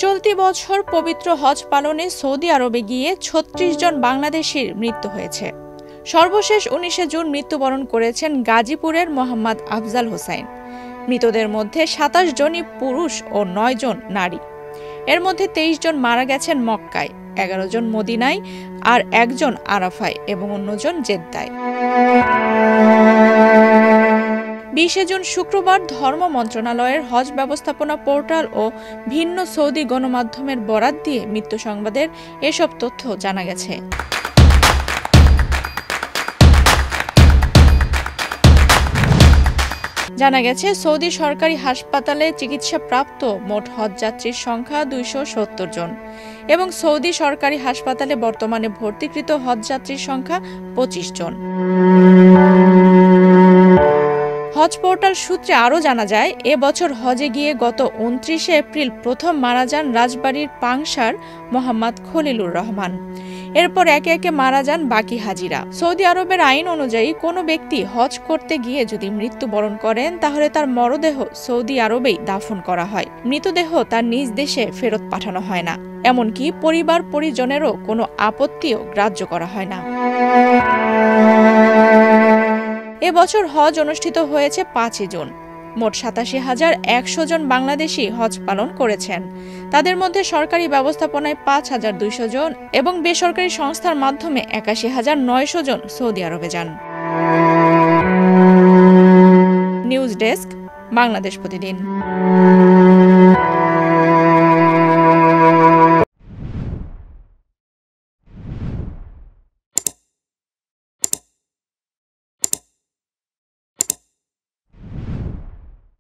চলতি বছর পবিত্র হজ পালনে সৌদি আরবে গিয়ে ৩৬ জন বাংলাদেশির মৃত্যু হয়েছে। সর্বশেষ ১৯ জুন মৃত্যুবরণ করেছেন গাজীপুরের মোহাম্মদ আফজাল হোসাইন। মৃতদের মধ্যে ২৭ জনই পুরুষ ও ৯ জন নারী। এর মধ্যে ২৩ জন মারা গেছেন মক্কায়, ১১ জন মদিনায়, আর ১ জন আরাফায় এবং অন্যজন জেদ্দায়। ২০ জুন শুক্রবার ধর্ম মন্ত্রণালয়ের হজ ব্যবস্থাপনা পোর্টাল ও ভিন্ন সৌদি গণমাধ্যমের বরাত দিয়ে মৃত্যু সংবাদের এসব তথ্য জানা গেছে। জানা গেছে, সৌদি সরকারি হাসপাতালে চিকিৎসাপ্রাপ্ত মোট হজযাত্রীর সংখ্যা ২৭০ জন এবং সৌদি সরকারি হাসপাতালে বর্তমানে ভর্তিকৃত হজযাত্রীর সংখ্যা ২৫ জন। হজ পোর্টাল সূত্রে আরও জানা যায়, এবছর হজে গিয়ে গত ২৯ এপ্রিল প্রথম মারা যান রাজবাড়ীর পাংশার মোহাম্মদ খলিলুর রহমান। এরপর একে একে মারা যান বাকি হাজিরা। সৌদি আরবের আইন অনুযায়ী কোনো ব্যক্তি হজ করতে গিয়ে যদি মৃত্যুবরণ করেন তাহলে তার মরদেহ সৌদি আরবেই দাফন করা হয়। মৃতদেহ তার নিজ দেশে ফেরত পাঠানো হয় না। এমনকি পরিবার পরিজনেরও কোনো আপত্তিও গ্রাহ্য করা হয় না। এবছর হজ অনুষ্ঠিত হয়েছে ৫ জুন। মোট ৮৭,১০০ জন বাংলাদেশি হজ পালন করেছেন। তাদের মধ্যে সরকারি ব্যবস্থাপনায় ৫,২০০ জন এবং বেসরকারি সংস্থার মাধ্যমে ৮১,৯০০ জন সৌদি আরবে যান। নিউজ ডেস্ক, বাংলাদেশ প্রতিদিন।